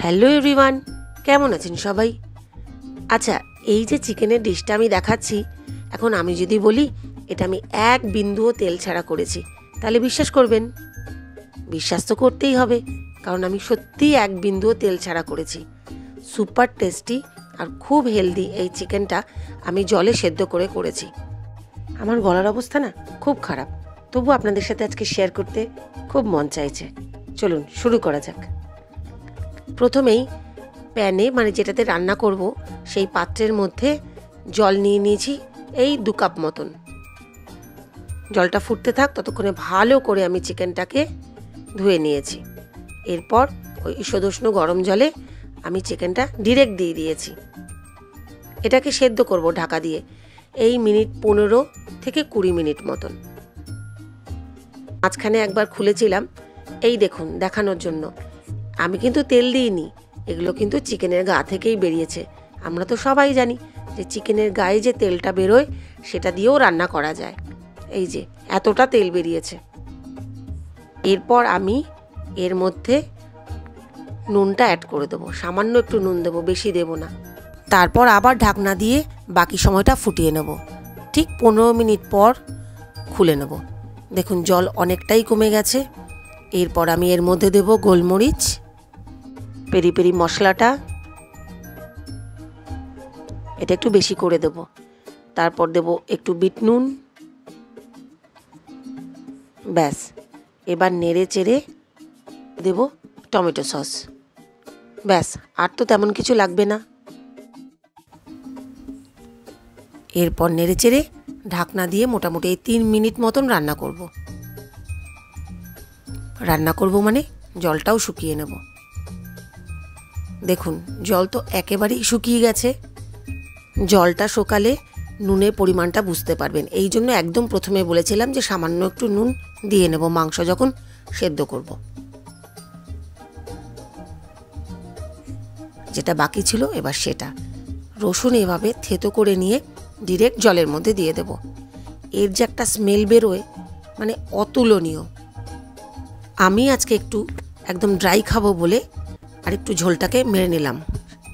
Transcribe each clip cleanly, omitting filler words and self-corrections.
Hello everyone, কেমন আছেন সবাই? আচ্ছা, এই যে চিকেনের ডিশটা আমি দেখাচ্ছি, এখন আমি যদি বলি এটা আমি এক বিন্দুও তেল ছাড়া করেছি, তাহলে বিশ্বাস করবেন? বিশ্বাস তো করতেই হবে, কারণ আমি সত্যিই এক বিন্দুও তেল ছাড়া করেছি। সুপার টেস্টি আর খুব হেলদি এই চিকেনটা আমি জলে সেদ্ধ করে করেছি। আমার গলার অবস্থা না খুব খারাপ, তবু আপনাদের সাথে আজকে শেয়ার করতে খুব মন চাইছে। চলুন শুরু করা যাক। প্রথমেই প্যানে যেটাতে রান্না করব সেই পাত্রের মধ্যে জল নিয়ে নিয়েছি এই 2 কাপ মতন। জলটা ফুটতে থাক, ততক্ষণে ভালো করে আমি চিকেনটাকে ধুয়ে নিয়েছি। এরপর ওই ঈষদুষ্ণ গরম জলে আমি চিকেনটা ডিরেক্ট দিয়ে দিয়েছি। এটাকে সেদ্ধ করব ঢাকা দিয়ে এই মিনিট 15 থেকে 20 মিনিট মতন। মাঝখানে একবার খুলেছিলাম, এই দেখুন দেখানোর জন্য। আমি কিন্তু তেল দিইনি, এগুলো কিন্তু চিকেনের গা থেকেই বেরিয়েছে। আমরা তো সবাই জানি যে চিকেনের গায়ে যে তেলটা বেরোয় সেটা দিয়েও রান্না করা যায়। এই যে এতটা তেল বেরিয়েছে। এরপর আমি এর মধ্যে নুনটা অ্যাড করে দেবো, সামান্য একটু নুন দেবো, বেশি দেবো না। তারপর আবার ঢাকনা দিয়ে বাকি সময়টা ফুটিয়ে নেব। ঠিক 15 মিনিট পর খুলে নেব। দেখুন জল অনেকটাই কমে গেছে। এরপর আমি এর মধ্যে দেব গোলমরিচ, পেরি পেরি মশলাটা, এটা একটু বেশি করে দেব। তারপর দেব একটু বিট নুন। ব্যাস, এবার নেড়ে চেড়ে দেব টমেটো সস। ব্যাস, আর তো তেমন কিছু লাগবে না। এরপর নেড়ে চেড়ে ঢাকনা দিয়ে মোটামুটি 3 মিনিট মতন রান্না করব। মানে জলটাও শুকিয়ে নেব। দেখুন জল তো একেবারেই শুকিয়ে গেছে। জলটা শুকালে নুনের পরিমাণটা বুঝতে পারবেন। এই জন্য একদম প্রথমে বলেছিলাম যে সামান্য একটু নুন দিয়ে নেব মাংস যখন সেদ্ধ করব। যেটা বাকি ছিল এবার সেটা। রসুন এভাবে থেতো করে নিয়ে ডিরেক্ট জলের মধ্যে দিয়ে দেব। এর যে একটা স্মেল বেরোয় অতুলনীয়। আমি আজকে একটু একদম ড্রাই খাবো বলে আর একটু ঝোলটাকে মেরে নিলাম।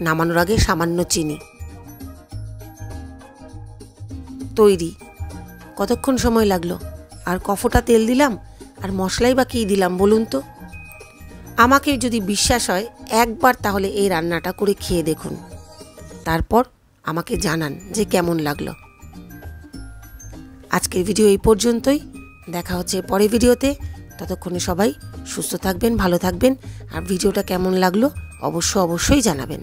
নামানোর আগে সামান্য চিনি। তৈরি। কতক্ষণ সময় লাগলো, আর কফটা তেল দিলাম, আর মশলাই বা কী দিলাম বলুন তো? আমাকে যদি বিশ্বাস হয় একবার তাহলে এই রান্নাটা করে খেয়ে দেখুন, তারপর আমাকে জানান যে কেমন লাগলো। আজকের ভিডিও এই পর্যন্তই। দেখা হচ্ছে পরের ভিডিওতে। ততক্ষণে সবাই সুস্থ থাকবেন, ভালো থাকবেন, আর ভিডিওটা কেমন লাগলো অবশ্যই জানাবেন।